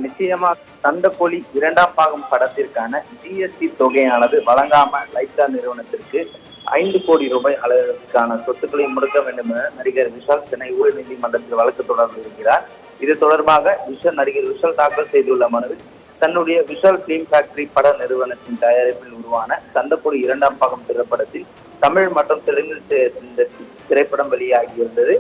நிச்சயமா சண்டக்கோழி 2ஆம் பாகம் படத்திற்கான ஜிஎஸ்டி தொகையானது வழங்காம லைக்கா நிறுவனத்திற்கு 5 கோடி ரூபாய் அளவிற்கான சொத்துக்களை முடக்க வேண்டும் என நடிகர் விஷால் சென்னை உயர் நீதிமன்றத்தில் வழக்கு தொடர்ந்து இருக்கிறார். இது தொடர்பாக நடிகர் விஷால் தாக்கல் செய்துள்ள மனுவில் தன்னுடைய விஷால் பிலிம் ஃபேக்டரி பட நிறுவனத்தின் தயாரிப்பில் உருவான சண்டக்கோழி 2ஆம் பாகம் திரைப்படத்தில் தமிழ் மற்றும் தெலுங்கில் இந்த திரைப்படம் வெளியாகியிருந்தது.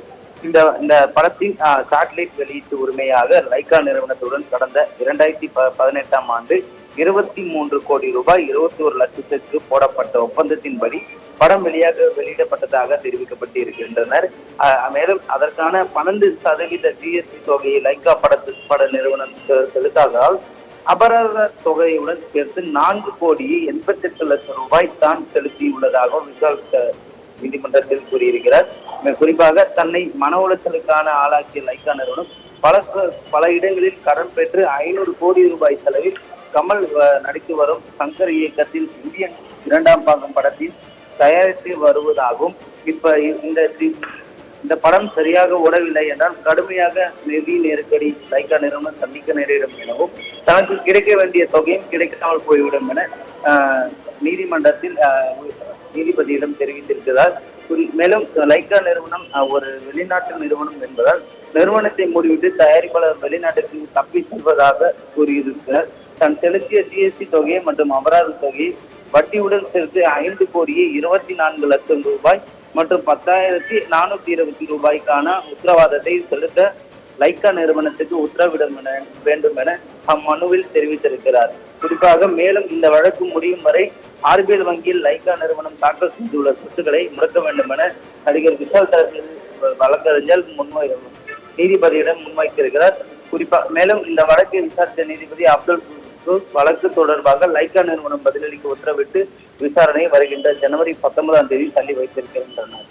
இந்த படத்தின் சாட்டிலைட் வெளியீட்டு உரிமையாக லைக்கா நிறுவனத்துடன் கடந்த 2018ஆம் ஆண்டு 23 கோடி ரூபாய் 21 லட்சத்திற்கு போடப்பட்ட ஒப்பந்தத்தின்படி படம் வெளியிடப்பட்டதாக தெரிவிக்கப்பட்டு இருக்கின்றனர். மேலும் அதற்கான 12% ஜிஎஸ்டி தொகையை லைக்கா பட நிறுவனம் செலுத்தாததால் அபராத தொகையுடன் சேர்த்து 4 கோடியே 88 லட்சம் ரூபாய் தான் செலுத்தியுள்ளதாக விஷால் நீதிமன்றத்தில் கூறியிருக்கிறார். குறிப்பாக தன்னை மன உளைச்சலுக்கான ஆளாக்கிய லைக்கா நிறுவனம் பல இடங்களில் கடன் பெற்று 500 கோடி ரூபாய் செலவில் கமல் நடித்து வரும் சங்கர் இயக்கத்தில் இந்தியன் 2ஆம் பாகம் படத்தில் தயாரித்து வருவதாகவும் இப்ப இந்த படம் சரியாக ஓடவில்லை என்றால் கடுமையாக நிதி நெருக்கடி லைக்கா நிறுவனம் சந்திக்க நேரிடும் எனவும் தனக்கு கிடைக்க வேண்டிய தொகையும் கிடைக்காமல் போய்விடும் என நீதிமன்றத்தில் நீதிபதியிடம் தெரிவித்திருக்கிறார். மேலும் லைக்கா நிறுவனம் ஒரு வெளிநாட்டு நிறுவனம் என்பதால் நிறுவனத்தை மூடிவிட்டு தயாரிப்பாளர் வெளிநாட்டுக்கு தப்பி செல்வதாக கூறியிருக்கிறார். தான் செலுத்திய ஜிஎஸ்டி தொகையை மற்றும் அபராத தொகையை வட்டியுடன் சேர்த்து 5 கோடியே 24 லட்சம் ரூபாய் மற்றும் 10,420 ரூபாய்க்கான உத்தரவாதத்தை செலுத்த லைக்கா நிறுவனத்துக்கு உத்தரவிட வேண்டும் என அம்மனுவில் தெரிவித்திருக்கிறார். குறிப்பாக மேலும் இந்த வழக்கு முடியும் வரை ஆர்பிஎல் வங்கியில் லைக்கா நிறுவனம் தாக்கல் செய்துள்ள சொத்துக்களை முடக்க வேண்டும் என நடிகர் விஷால் தரப்பில் வழக்கறிஞர் நீதிபதியிடம் முன்வைத்திருக்கிறார். மேலும் இந்த வழக்கை விசாரித்த நீதிபதி அப்துல் வழக்கு தொடர்பாக லைக்கா நிறுவனம் பதிலளிக்க உத்தரவிட்டு விசாரணை வருகின்ற ஜனவரி 19ஆம் தேதி தள்ளி வைத்திருக்கின்றனர்.